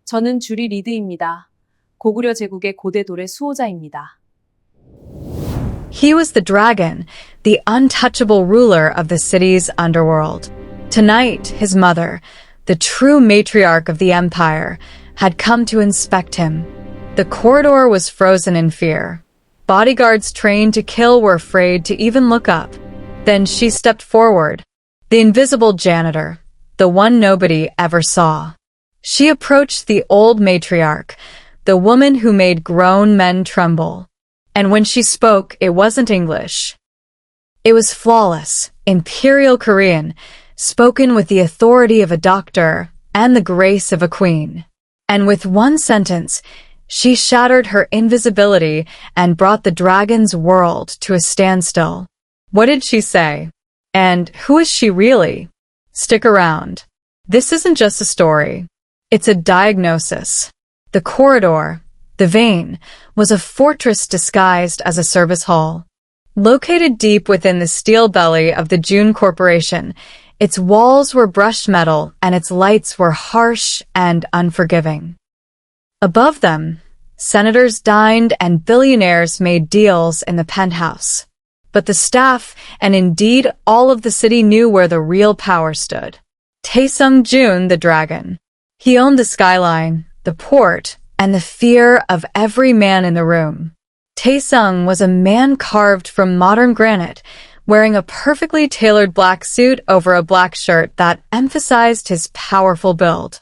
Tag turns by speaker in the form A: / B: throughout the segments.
A: 저는 주리 리드입니다. 고구려 제국의 고대돌의 수호자입니다.
B: He was the dragon, the untouchable ruler of the city's underworld. Tonight, his mother, the true matriarch of the empire, had come to inspect him. The corridor was frozen in fear. Bodyguards trained to kill were afraid to even look up. Then she stepped forward, the invisible janitor, the one nobody ever saw. She approached the old matriarch, the woman who made grown men tremble. And when she spoke, it wasn't English. It was flawless, imperial Korean, spoken with the authority of a doctor and the grace of a queen. And with one sentence, she shattered her invisibility and brought the dragon's world to a standstill. What did she say? And who is she really? Stick around. This isn't just a story. It's a diagnosis. The corridor, the vein, was a fortress disguised as a service hall. Located deep within the steel belly of the Jun Corporation, its walls were brushed metal and its lights were harsh and unforgiving. Above them, senators dined and billionaires made deals in the penthouse. But the staff, and indeed all of the city, knew where the real power stood. Taesung Jun, the dragon. He owned the skyline, the port, and the fear of every man in the room. Taesung was a man carved from modern granite, wearing a perfectly tailored black suit over a black shirt that emphasized his powerful build.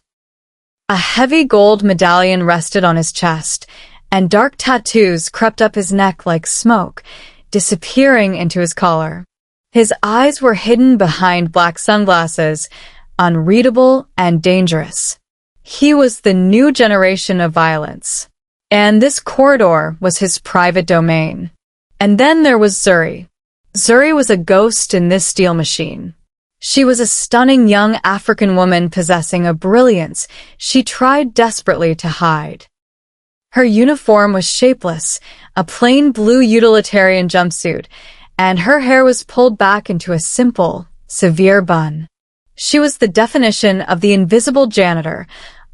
B: A heavy gold medallion rested on his chest, and dark tattoos crept up his neck like smoke, disappearing into his collar. His eyes were hidden behind black sunglasses, unreadable and dangerous. He was the new generation of violence. And this corridor was his private domain. And then there was Zuri. Zuri was a ghost in this steel machine. She was a stunning young African woman possessing a brilliance she tried desperately to hide. Her uniform was shapeless, a plain blue utilitarian jumpsuit, and her hair was pulled back into a simple, severe bun. She was the definition of the invisible janitor,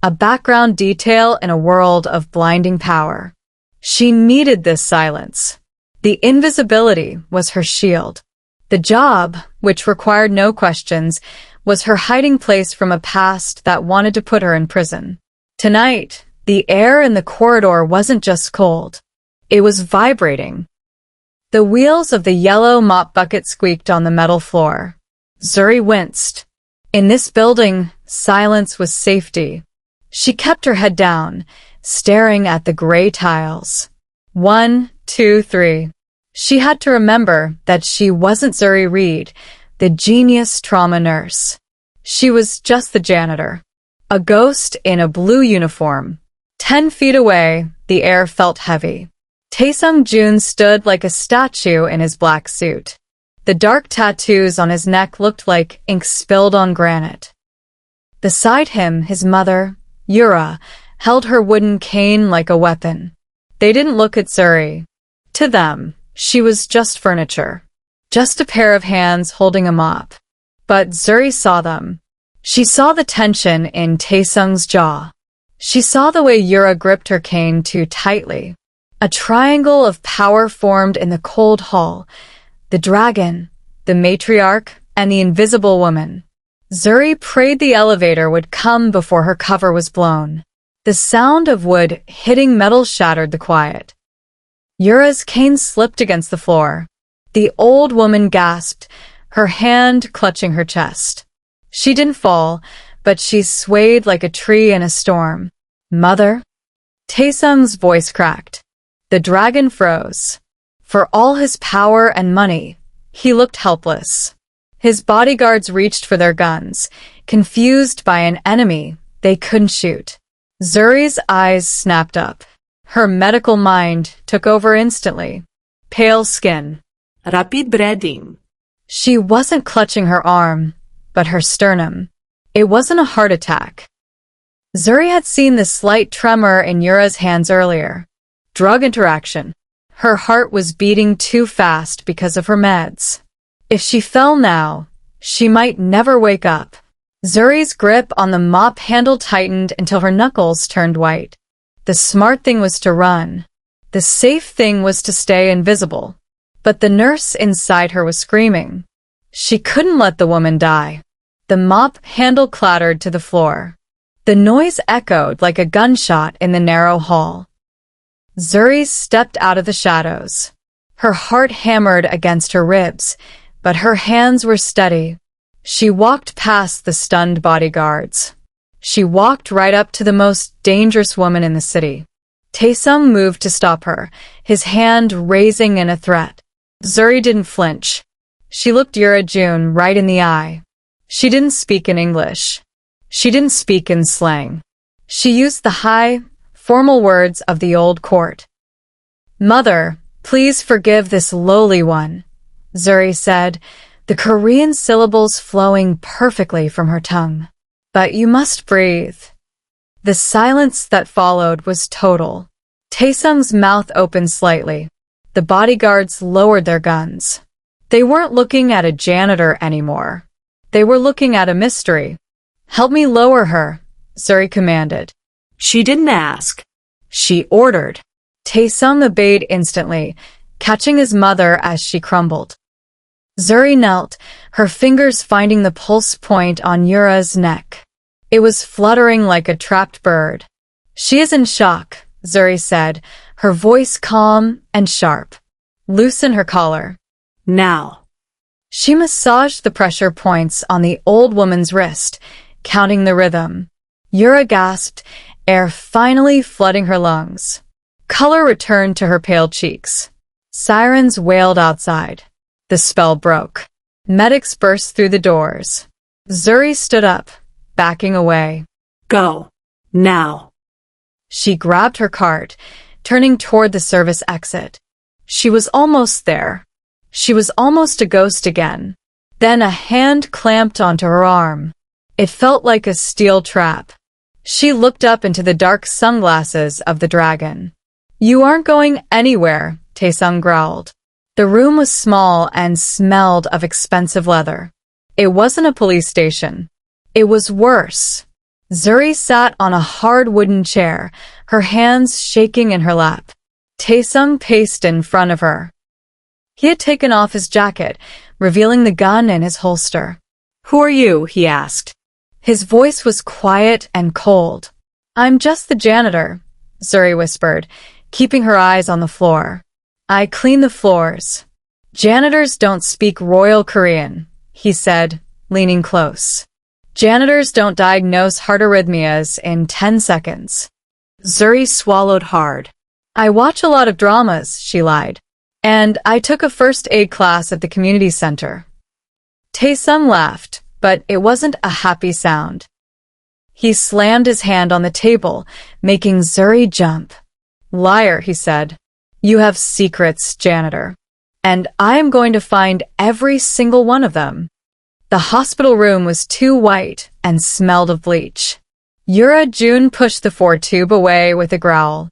B: a background detail in a world of blinding power. She needed this silence. The invisibility was her shield. The job, which required no questions, was her hiding place from a past that wanted to put her in prison. Tonight, the air in the corridor wasn't just cold. It was vibrating. The wheels of the yellow mop bucket squeaked on the metal floor. Zuri winced. In this building, silence was safety. She kept her head down, staring at the gray tiles. 1, 2, 3. She had to remember that she wasn't Zuri Reed, the genius trauma nurse. She was just the janitor. A ghost in a blue uniform. 10 feet away, the air felt heavy. Taesung Jun stood like a statue in his black suit. The dark tattoos on his neck looked like ink spilled on granite. Beside him, his mother, Yura, held her wooden cane like a weapon. They didn't look at Zuri. To them, she was just furniture. Just a pair of hands holding a mop. But Zuri saw them. She saw the tension in Taesung's jaw. She saw the way Yura gripped her cane too tightly. A triangle of power formed in the cold hall. The dragon, the matriarch, and the invisible woman. Zuri prayed the elevator would come before her cover was blown. The sound of wood hitting metal shattered the quiet. Yura's cane slipped against the floor. The old woman gasped, her hand clutching her chest. She didn't fall, but she swayed like a tree in a storm. Mother? Taesung's voice cracked. The dragon froze. For all his power and money, he looked helpless. His bodyguards reached for their guns, confused by an enemy they couldn't shoot. Zuri's eyes snapped up. Her medical mind took over instantly. Pale skin.
C: Rapid breathing.
B: She wasn't clutching her arm, but her sternum. It wasn't a heart attack. Zuri had seen the slight tremor in Yura's hands earlier. Drug interaction. Her heart was beating too fast because of her meds. If she fell now, she might never wake up. Zuri's grip on the mop handle tightened until her knuckles turned white. The smart thing was to run. The safe thing was to stay invisible. But the nurse inside her was screaming. She couldn't let the woman die. The mop handle clattered to the floor. The noise echoed like a gunshot in the narrow hall. Zuri stepped out of the shadows. Her heart hammered against her ribs, but her hands were steady. She walked past the stunned bodyguards. She walked right up to the most dangerous woman in the city. Taesung moved to stop her, his hand raising in a threat. Zuri didn't flinch. She looked Jun right in the eye. She didn't speak in English. She didn't speak in slang. She used the high, formal words of the old court. "Mother, please forgive this lowly one," Zuri said, the Korean syllables flowing perfectly from her tongue. "But you must breathe." The silence that followed was total. Taesung's mouth opened slightly. The bodyguards lowered their guns. They weren't looking at a janitor anymore. They were looking at a mystery. "Help me lower her," Zuri commanded.
C: She didn't ask.
B: She ordered. Taesung obeyed instantly, catching his mother as she crumbled. Zuri knelt, her fingers finding the pulse point on Yura's neck. It was fluttering like a trapped bird. "She is in shock," Zuri said, her voice calm and sharp. "Loosen her collar."
C: Now.
B: She massaged the pressure points on the old woman's wrist, counting the rhythm. Yura gasped, air finally flooding her lungs. Color returned to her pale cheeks. Sirens wailed outside. The spell broke. Medics burst through the doors. Zuri stood up, backing away.
C: Go. Now.
B: She grabbed her cart, turning toward the service exit. She was almost there. She was almost a ghost again. Then a hand clamped onto her arm. It felt like a steel trap. She looked up into the dark sunglasses of the dragon. "You aren't going anywhere," Taesung growled. The room was small and smelled of expensive leather. It wasn't a police station. It was worse. Zuri sat on a hard wooden chair, her hands shaking in her lap. Taesung paced in front of her. He had taken off his jacket, revealing the gun in his holster.
C: Who are you? He asked.
B: His voice was quiet and cold. "I'm just the janitor," Zuri whispered, keeping her eyes on the floor. "I clean the floors." "Janitors don't speak Royal Korean," he said, leaning close. "Janitors don't diagnose heart arrhythmias in 10 seconds.
C: Zuri swallowed hard.
B: "I watch a lot of dramas," she lied. "And I took a first aid class at the community center." Taesung laughed, but it wasn't a happy sound. He slammed his hand on the table, making Zuri jump. "Liar," he said. "You have secrets, janitor. And I am going to find every single one of them." The hospital room was too white and smelled of bleach. Jun pushed the 4-tube away with a growl.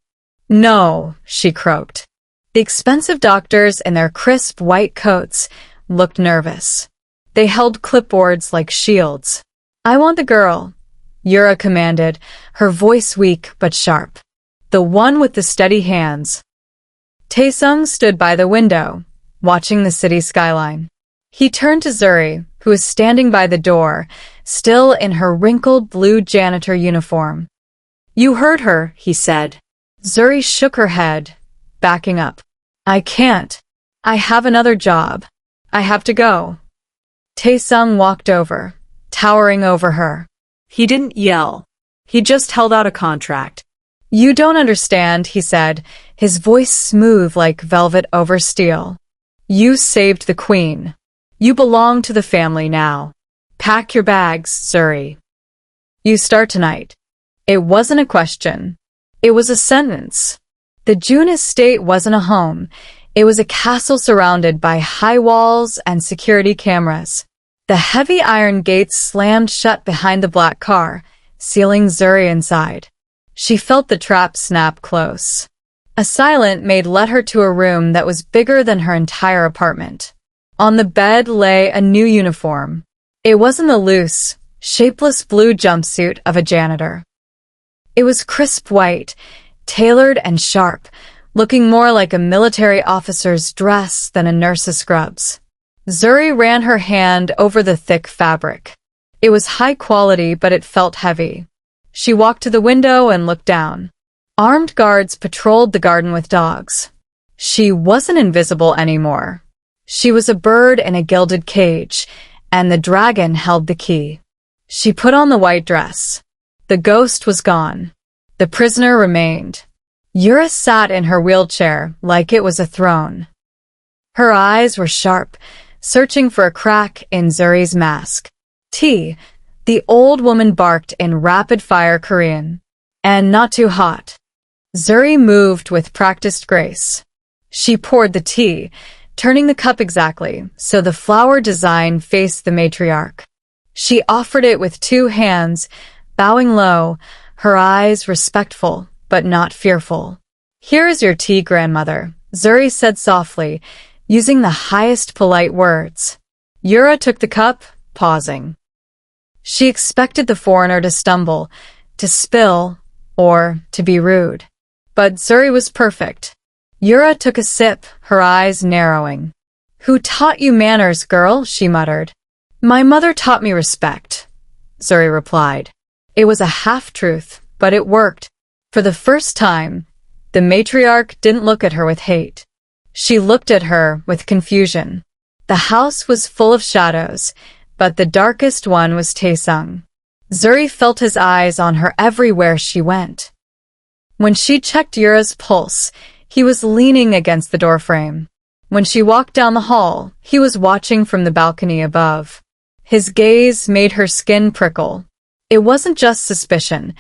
B: "No," she croaked. The expensive doctors in their crisp white coats looked nervous. They held clipboards like shields. "I want the girl," Yura commanded, her voice weak but sharp. "The one with the steady hands." Taesung stood by the window, watching the city skyline. He turned to Zuri, who was standing by the door, still in her wrinkled blue janitor uniform. "You heard her," he said. Zuri shook her head, backing up. "I can't. I have another job. I have to go." Taesung walked over, towering over her.
C: He didn't yell. He just held out a contract.
B: "You don't understand," he said, his voice smooth like velvet over steel. "You saved the queen. You belong to the family now. Pack your bags, Zuri. You start tonight." It wasn't a question. It was a sentence. The Jun estate wasn't a home. It was a castle surrounded by high walls and security cameras. The heavy iron gates slammed shut behind the black car, sealing Zuri inside. She felt the trap snap close. A silent maid led her to a room that was bigger than her entire apartment. On the bed lay a new uniform. It wasn't the loose, shapeless blue jumpsuit of a janitor. It was crisp white, tailored and sharp, looking more like a military officer's dress than a nurse's scrubs. Zuri ran her hand over the thick fabric. It was high quality, but it felt heavy. She walked to the window and looked down. Armed guards patrolled the garden with dogs. She wasn't invisible anymore. She was a bird in a gilded cage, and the dragon held the key. She put on the white dress. The ghost was gone. The prisoner remained. Yura sat in her wheelchair like it was a throne. Her eyes were sharp, searching for a crack in Zuri's mask. Tea, the old woman barked in rapid-fire Korean. And not too hot. Zuri moved with practiced grace. She poured the tea, turning the cup exactly so the flower design faced the matriarch. She offered it with 2 hands, bowing low, her eyes respectful but not fearful. "Here is your tea, grandmother," Zuri said softly, using the highest polite words. Yura took the cup, pausing. She expected the foreigner to stumble, to spill, or to be rude. But Zuri was perfect. Yura took a sip, her eyes narrowing. "Who taught you manners, girl?" she muttered. "My mother taught me respect," Zuri replied. It was a half-truth, but it worked. For the first time, the matriarch didn't look at her with hate. She looked at her with confusion. The house was full of shadows, but the darkest one was Taesung. Zuri felt his eyes on her everywhere she went. When she checked Yura's pulse, he was leaning against the doorframe. When she walked down the hall, he was watching from the balcony above. His gaze made her skin prickle. It wasn't just suspicion.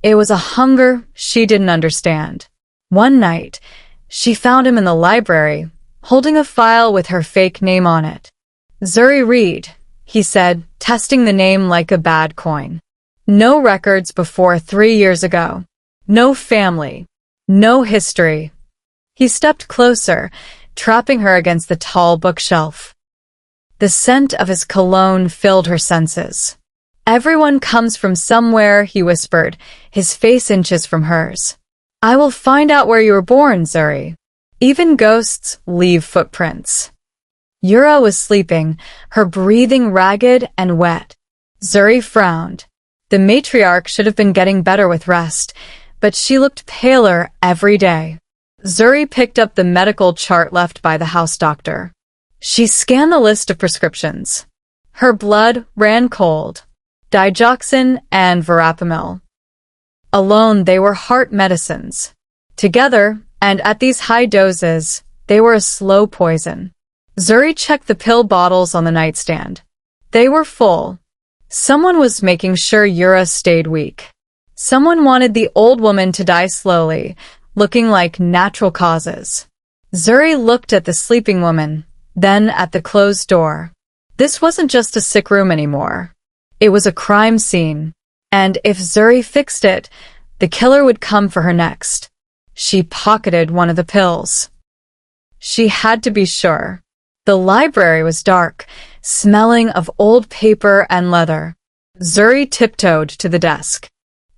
B: It was a hunger she didn't understand. One night, she found him in the library, holding a file with her fake name on it. "Zuri Reed," he said, testing the name like a bad coin. "No records before 3 years ago. No family. No history." He stepped closer, trapping her against the tall bookshelf. The scent of his cologne filled her senses. "Everyone comes from somewhere," he whispered, his face inches from hers. "I will find out where you were born, Zuri. Even ghosts leave footprints." Yura was sleeping, her breathing ragged and wet. Zuri frowned. The matriarch should have been getting better with rest, but she looked paler every day. Zuri picked up the medical chart left by the house doctor. She scanned the list of prescriptions. Her blood ran cold. Digoxin and verapamil. Alone, they were heart medicines. Together, and at these high doses, they were a slow poison. Zuri checked the pill bottles on the nightstand. They were full. Someone was making sure Yura stayed weak. Someone wanted the old woman to die slowly, looking like natural causes. Zuri looked at the sleeping woman, then at the closed door. This wasn't just a sick room anymore. It was a crime scene. And if Zuri fixed it, the killer would come for her next. She pocketed one of the pills. She had to be sure. The library was dark, smelling of old paper and leather. Zuri tiptoed to the desk.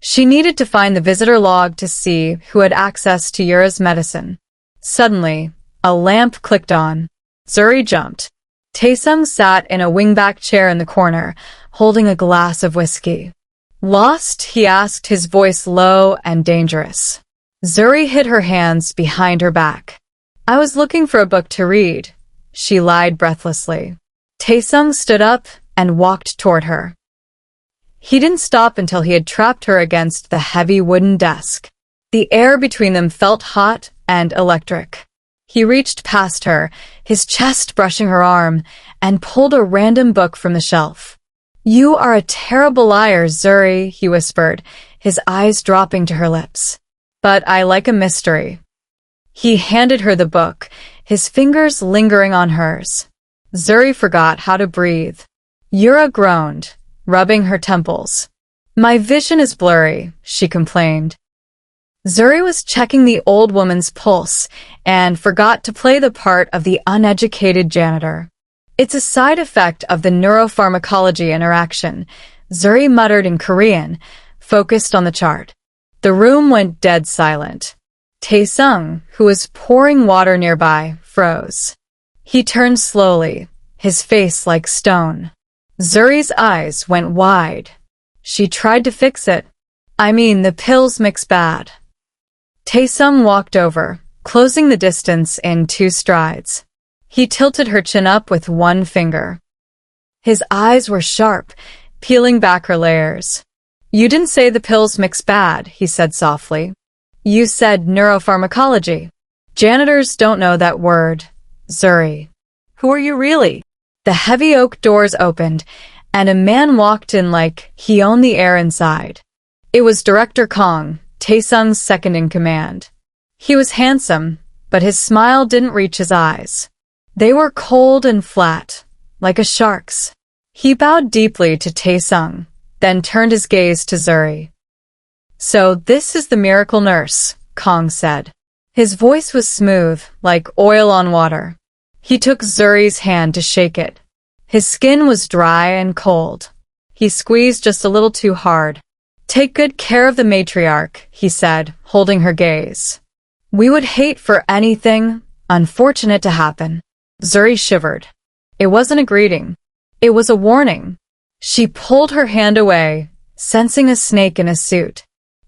B: She needed to find the visitor log to see who had access to Yura's medicine. Suddenly, a lamp clicked on. Zuri jumped. Taesung sat in a wingback chair in the corner, holding a glass of whiskey. "Lost?" he asked, his voice low and dangerous. Zuri hid her hands behind her back. "I was looking for a book to read," she lied breathlessly. Taesung stood up and walked toward her. He didn't stop until he had trapped her against the heavy wooden desk. The air between them felt hot and electric. He reached past her, his chest brushing her arm, and pulled a random book from the shelf. "You are a terrible liar, Zuri," he whispered, his eyes dropping to her lips. "But I like a mystery." He handed her the book, his fingers lingering on hers. Zuri forgot how to breathe. Yura groaned, rubbing her temples. "My vision is blurry," she complained. Zuri was checking the old woman's pulse and forgot to play the part of the uneducated janitor. "It's a side effect of the neuropharmacology interaction," Zuri muttered in Korean, focused on the chart. The room went dead silent. Taesung, who was pouring water nearby, froze. He turned slowly, his face like stone. Zuri's eyes went wide. She tried to fix it. I mean, the pills mix bad. Taesung walked over, closing the distance in 2 strides. He tilted her chin up with 1 finger. His eyes were sharp, peeling back her layers. You didn't say the pills mix bad, he said softly. You said neuropharmacology. Janitors don't know that word. Zuri.
C: Who are you really?
B: The heavy oak doors opened, and a man walked in like he owned the air inside. It was Director Kong, Taesung's second-in-command. He was handsome, but his smile didn't reach his eyes. They were cold and flat, like a shark's. He bowed deeply to Taesung, then turned his gaze to Zuri. So this is the miracle nurse, Kong said. His voice was smooth, like oil on water. He took Zuri's hand to shake it. His skin was dry and cold. He squeezed just a little too hard. Take good care of the matriarch, he said, holding her gaze. We would hate for anything unfortunate to happen. Zuri shivered. It wasn't a greeting. It was a warning. She pulled her hand away, sensing a snake in a suit.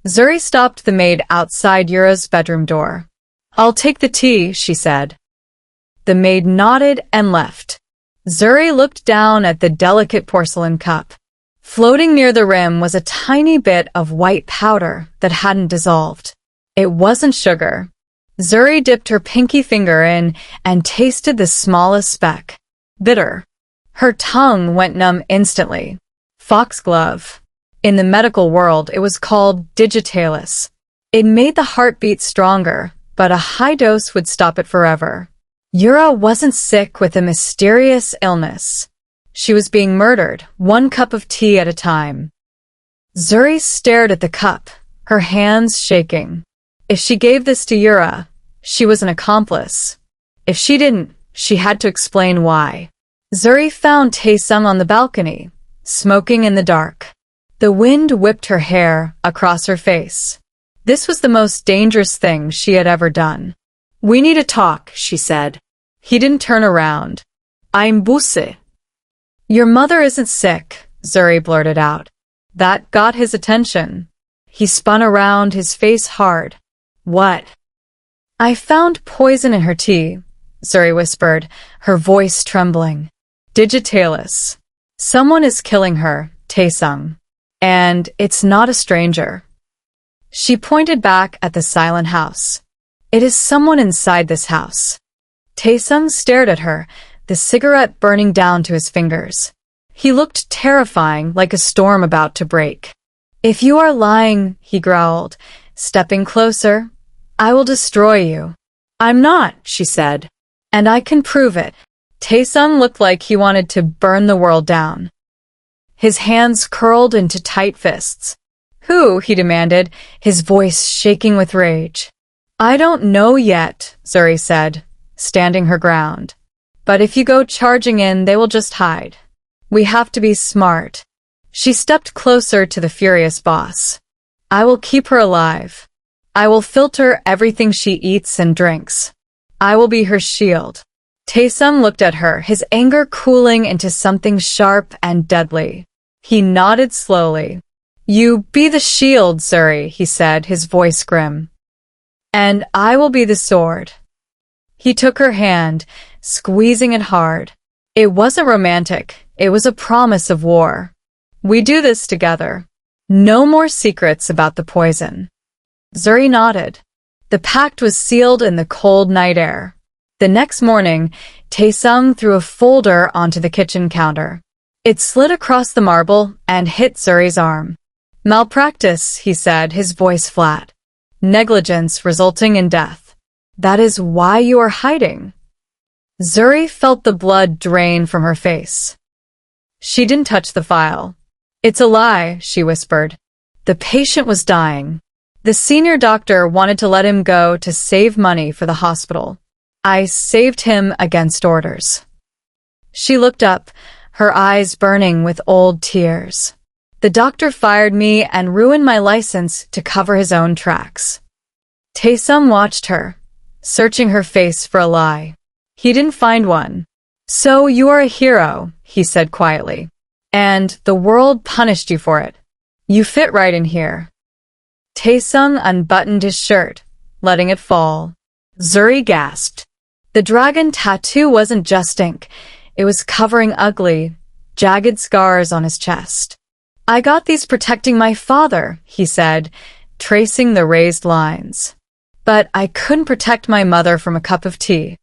B: Zuri stopped the maid outside Yura's bedroom door. I'll take the tea, she said. The maid nodded and left. Zuri looked down at the delicate porcelain cup. Floating near the rim was a tiny bit of white powder that hadn't dissolved. It wasn't sugar. Zuri dipped her pinky finger in and tasted the smallest speck. Bitter. Her tongue went numb instantly. Foxglove. In the medical world, it was called digitalis. It made the heartbeat stronger, but a high dose would stop it forever. Yura wasn't sick with a mysterious illness. She was being murdered, 1 cup of tea at a time. Zuri stared at the cup, her hands shaking. If she gave this to Yura, she was an accomplice. If she didn't, she had to explain why. Zuri found Taesung on the balcony, smoking in the dark. The wind whipped her hair across her face. This was the most dangerous thing she had ever done. We need to talk, she said. He didn't turn around. I'm Buse. Your mother isn't sick, Zuri blurted out. That got his attention. He spun around, his face hard. What? I found poison in her tea, Zuri whispered, her voice trembling. Digitalis. Someone is killing her, Taesung. And it's not a stranger. She pointed back at the silent house. It is someone inside this house. Taesung stared at her, the cigarette burning down to his fingers. He looked terrifying, like a storm about to break. If you are lying, he growled, stepping closer, I will destroy you. I'm not, she said. And I can prove it. Taesung looked like he wanted to burn the world down. His hands curled into tight fists. Who? He demanded, his voice shaking with rage. I don't know yet, Zuri said, standing her ground. But if you go charging in, they will just hide. We have to be smart. She stepped closer to the furious boss. I will keep her alive. I will filter everything she eats and drinks. I will be her shield. Taesung looked at her, his anger cooling into something sharp and deadly. He nodded slowly. You be the shield, Zuri, he said, his voice grim. And I will be the sword. He took her hand, squeezing it hard. It wasn't romantic. It was a promise of war. We do this together. No more secrets about the poison. Zuri nodded. The pact was sealed in the cold night air. The next morning, Taesung threw a folder onto the kitchen counter. It slid across the marble and hit Zuri's arm. Malpractice, he said, his voice flat. Negligence resulting in death. That is why you are hiding. Zuri felt the blood drain from her face. She didn't touch the file. It's a lie, she whispered. The patient was dying. The senior doctor wanted to let him go to save money for the hospital. I saved him against orders. She looked up, her eyes burning with old tears. The doctor fired me and ruined my license to cover his own tracks. Taesung watched her, searching her face for a lie. He didn't find one. So you are a hero, he said quietly. And the world punished you for it. You fit right in here. Taesung unbuttoned his shirt, letting it fall. Zuri gasped. The dragon tattoo wasn't just ink. It was covering ugly, jagged scars on his chest. I got these protecting my father, he said, tracing the raised lines. But I couldn't protect my mother from a cup of tea.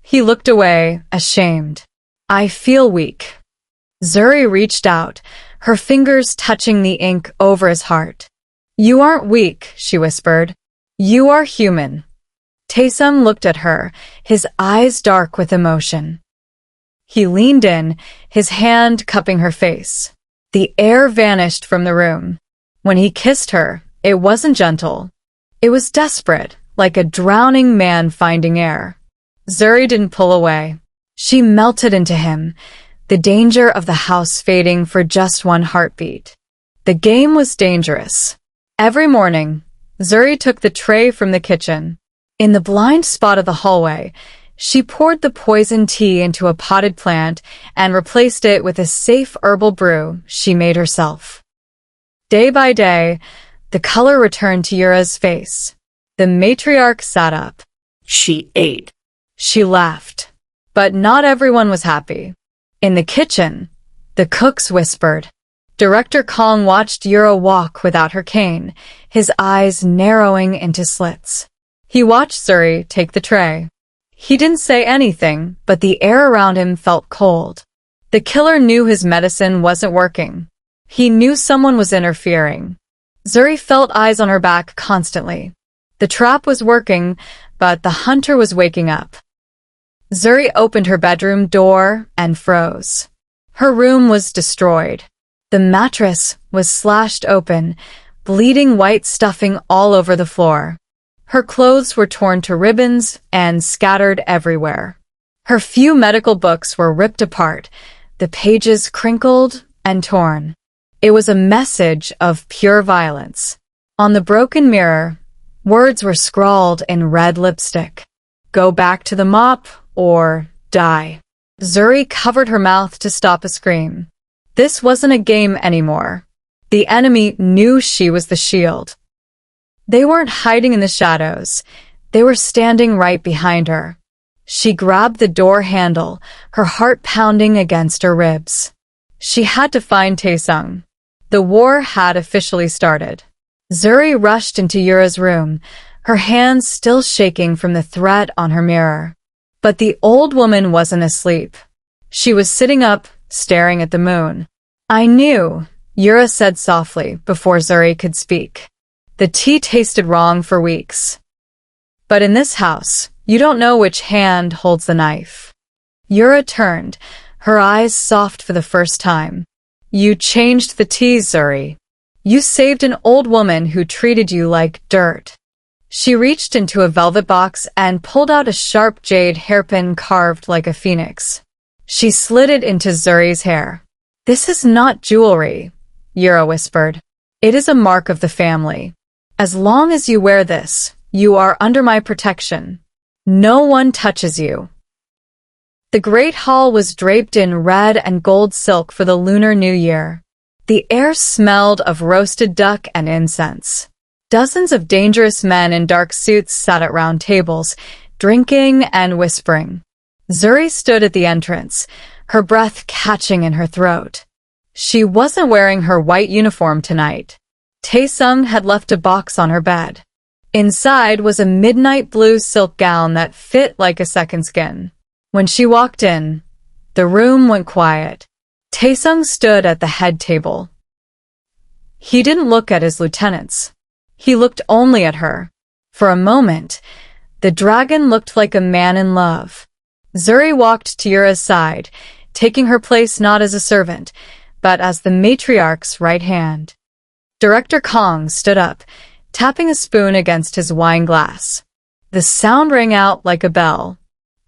B: He looked away, ashamed. I feel weak. Zuri reached out, her fingers touching the ink over his heart. You aren't weak, she whispered. You are human. Taesung looked at her, his eyes dark with emotion. He leaned in, his hand cupping her face. The air vanished from the room. When he kissed her, it wasn't gentle. It was desperate, like a drowning man finding air. Zuri didn't pull away. She melted into him, the danger of the house fading for just one heartbeat. The game was dangerous. Every morning, Zuri took the tray from the kitchen. In the blind spot of the hallway, she poured the poison tea into a potted plant and replaced it with a safe herbal brew she made herself. Day by day, the color returned to Yura's face. The matriarch sat up.
C: She ate.
B: She laughed. But not everyone was happy. In the kitchen, the cooks whispered. Director Kong watched Yura walk without her cane, his eyes narrowing into slits. He watched Zuri take the tray. He didn't say anything, but the air around him felt cold. The killer knew his medicine wasn't working. He knew someone was interfering. Zuri felt eyes on her back constantly. The trap was working, but the hunter was waking up. Zuri opened her bedroom door and froze. Her room was destroyed. The mattress was slashed open, bleeding white stuffing all over the floor. Her clothes were torn to ribbons and scattered everywhere. Her few medical books were ripped apart, the pages crinkled and torn. It was a message of pure violence. On the broken mirror, words were scrawled in red lipstick. Go back to the mop or die. Zuri covered her mouth to stop a scream. This wasn't a game anymore. The enemy knew she was the shield. They weren't hiding in the shadows. They were standing right behind her. She grabbed the door handle, her heart pounding against her ribs. She had to find Taesung. The war had officially started. Zuri rushed into Yura's room, her hands still shaking from the threat on her mirror. But the old woman wasn't asleep. She was sitting up, staring at the moon. I knew, Yura said softly before Zuri could speak. The tea tasted wrong for weeks. But in this house, you don't know which hand holds the knife. Yura turned, her eyes soft for the first time. You changed the tea, Zuri. You saved an old woman who treated you like dirt. She reached into a velvet box and pulled out a sharp jade hairpin carved like a phoenix. She slid it into Zuri's hair. This is not jewelry, Yura whispered. It is a mark of the family. As long as you wear this, you are under my protection. No one touches you. The great hall was draped in red and gold silk for the Lunar New Year. The air smelled of roasted duck and incense. Dozens of dangerous men in dark suits sat at round tables, drinking and whispering. Zuri stood at the entrance, her breath catching in her throat. She wasn't wearing her white uniform tonight. Taesung had left a box on her bed. Inside was a midnight blue silk gown that fit like a second skin. When she walked in, the room went quiet. Taesung stood at the head table. He didn't look at his lieutenants. He looked only at her. For a moment, the dragon looked like a man in love. Zuri walked to Yura's side, taking her place not as a servant, but as the matriarch's right hand. Director Kong stood up, tapping a spoon against his wine glass. The sound rang out like a bell.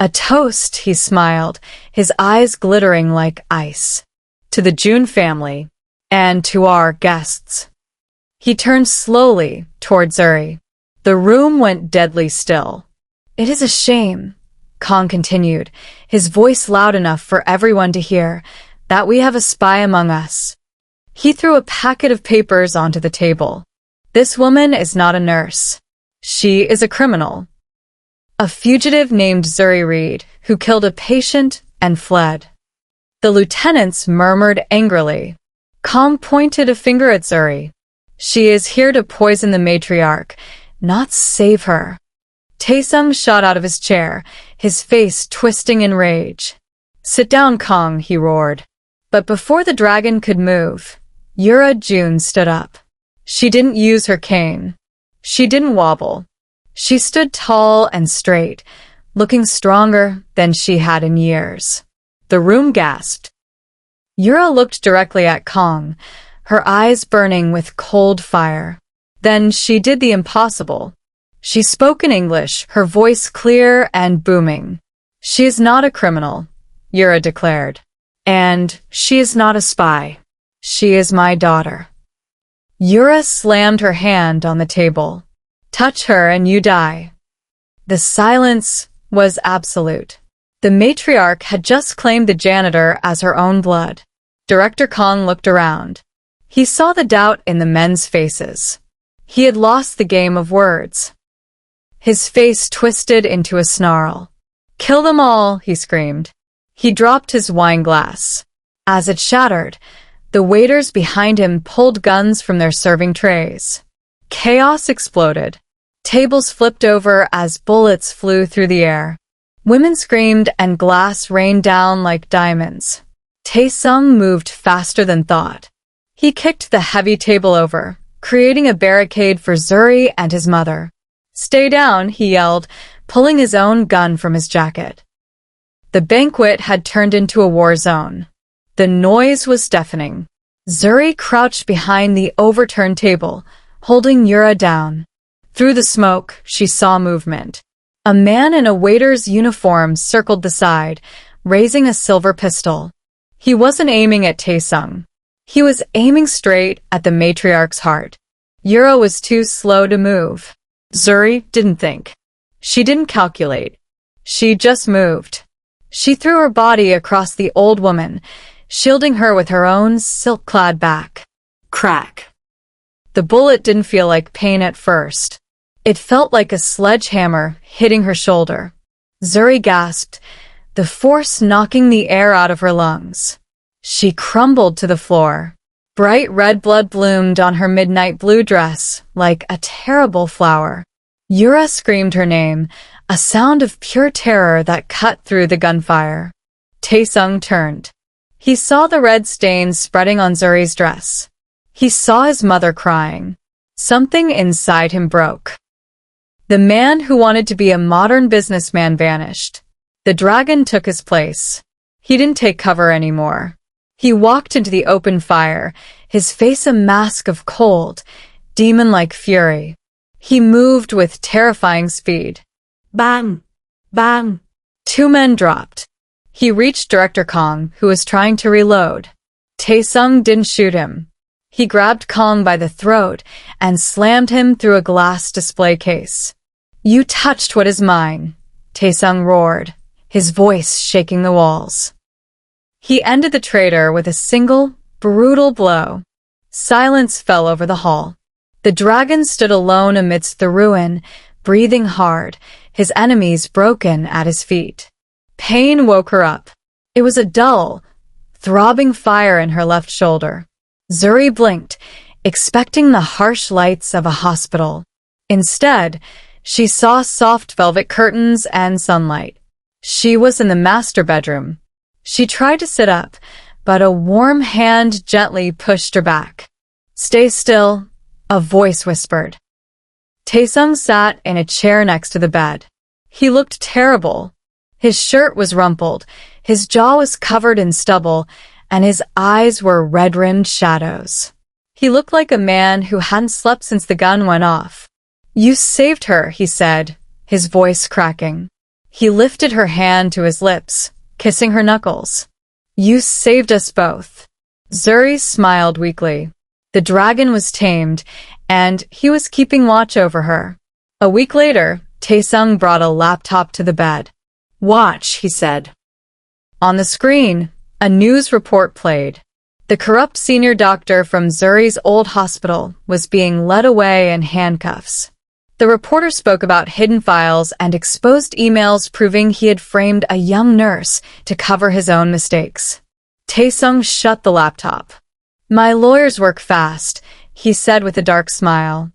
B: A toast, he smiled, his eyes glittering like ice. To the Jun family. And to our guests. He turned slowly toward Zuri. The room went deadly still. It is a shame, Kong continued, his voice loud enough for everyone to hear, that we have a spy among us. He threw a packet of papers onto the table. This woman is not a nurse. She is a criminal. A fugitive named Zuri Reed, who killed a patient and fled. The lieutenants murmured angrily. Kong pointed a finger at Zuri. She is here to poison the matriarch, not save her. Taesung shot out of his chair, his face twisting in rage. Sit down, Kong, he roared. But before the dragon could move, Jun stood up. She didn't use her cane. She didn't wobble. She stood tall and straight, looking stronger than she had in years. The room gasped. Yura looked directly at Kong, her eyes burning with cold fire. Then she did the impossible. She spoke in English, her voice clear and booming. She is not a criminal, Yura declared. And she is not a spy. She is my daughter. Yura slammed her hand on the table. Touch her and you die. The silence was absolute. The matriarch had just claimed the janitor as her own blood. Director Kong looked around. He saw the doubt in the men's faces. He had lost the game of words. His face twisted into a snarl. Kill them all, he screamed. He dropped his wine glass. As it shattered, the waiters behind him pulled guns from their serving trays. Chaos exploded. Tables flipped over as bullets flew through the air. Women screamed and glass rained down like diamonds. Taesung moved faster than thought. He kicked the heavy table over, creating a barricade for Zuri and his mother. Stay down, he yelled, pulling his own gun from his jacket. The banquet had turned into a war zone. The noise was deafening. Zuri crouched behind the overturned table, holding Yura down. Through the smoke, she saw movement. A man in a waiter's uniform circled the side, raising a silver pistol. He wasn't aiming at Taesung. He was aiming straight at the matriarch's heart. Yura was too slow to move. Zuri didn't think. She didn't calculate. She just moved. She threw her body across the old woman, shielding her with her own silk-clad back. Crack. The bullet didn't feel like pain at first. It felt like a sledgehammer hitting her shoulder. Zuri gasped, the force knocking the air out of her lungs. She crumbled to the floor. Bright red blood bloomed on her midnight blue dress like a terrible flower. Yura screamed her name, a sound of pure terror that cut through the gunfire. Taesung turned. He saw the red stains spreading on Zuri's dress. He saw his mother crying. Something inside him broke. The man who wanted to be a modern businessman vanished. The dragon took his place. He didn't take cover anymore. He walked into the open fire, his face a mask of cold, demon-like fury. He moved with terrifying speed. Bang! Bang! 2 men dropped. He reached Director Kong, who was trying to reload. Taesung didn't shoot him. He grabbed Kong by the throat and slammed him through a glass display case. You touched what is mine, Taesung roared, his voice shaking the walls. He ended the traitor with a single, brutal blow. Silence fell over the hall. The dragon stood alone amidst the ruin, breathing hard, his enemies broken at his feet. Pain woke her up. It was a dull, throbbing fire in her left shoulder. Zuri blinked, expecting the harsh lights of a hospital. Instead, she saw soft velvet curtains and sunlight. She was in the master bedroom. She tried to sit up, but a warm hand gently pushed her back. Stay still, a voice whispered. Taesung sat in a chair next to the bed. He looked terrible. His shirt was rumpled, his jaw was covered in stubble, and his eyes were red-rimmed shadows. He looked like a man who hadn't slept since the gun went off. You saved her, he said, his voice cracking. He lifted her hand to his lips, kissing her knuckles. You saved us both. Zuri smiled weakly. The dragon was tamed, and he was keeping watch over her. A week later, Taesung brought a laptop to the bed.
C: Watch, he said.
B: On the screen, a news report played. The corrupt senior doctor from Zuri's old hospital was being led away in handcuffs. The reporter spoke about hidden files and exposed emails proving he had framed a young nurse to cover his own mistakes. Taesung shut the laptop. My lawyers work fast, he said with a dark smile.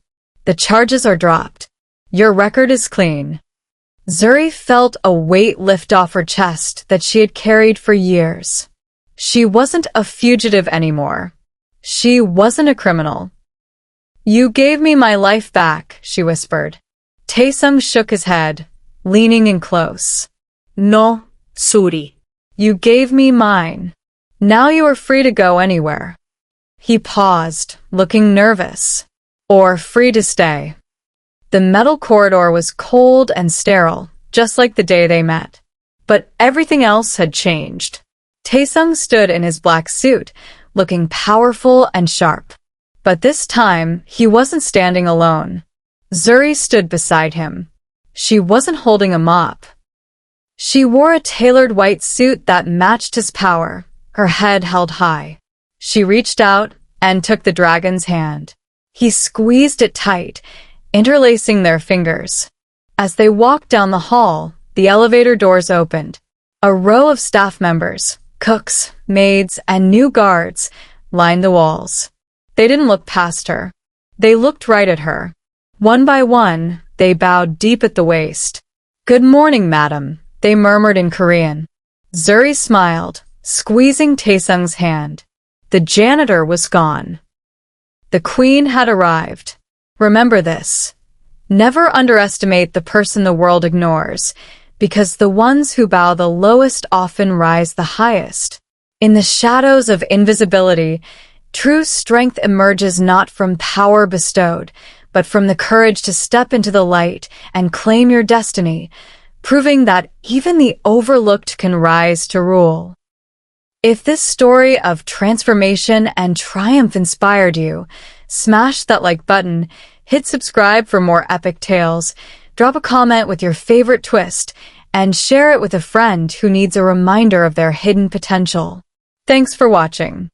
B: The charges are dropped. Your record is clean. Zuri felt a weight lift off her chest that she had carried for years. She wasn't a fugitive anymore. She wasn't a criminal. You gave me my life back, she whispered. Taesung shook his head, leaning in close.
C: No, Zuri.
B: You gave me mine. Now you are free to go anywhere. He paused, looking nervous. Or free to stay. The metal corridor was cold and sterile, just like the day they met. But everything else had changed. Taesung stood in his black suit, looking powerful and sharp. But this time, he wasn't standing alone. Zuri stood beside him. She wasn't holding a mop. She wore a tailored white suit that matched his power, her head held high. She reached out and took the dragon's hand. He squeezed it tight, interlacing their fingers. As they walked down the hall, the elevator doors opened. A row of staff members, cooks, maids, and new guards lined the walls. They didn't look past her. They looked right at her. One by one, they bowed deep at the waist. Good morning, madam, they murmured in Korean. Zuri smiled, squeezing Taesung's hand. The janitor was gone. The queen had arrived. Remember this. Never underestimate the person the world ignores, because the ones who bow the lowest often rise the highest. In the shadows of invisibility, true strength emerges not from power bestowed, but from the courage to step into the light and claim your destiny, proving that even the overlooked can rise to rule. If this story of transformation and triumph inspired you, smash that like button, hit subscribe for more epic tales, drop a comment with your favorite twist, and share it with a friend who needs a reminder of their hidden potential. Thanks for watching.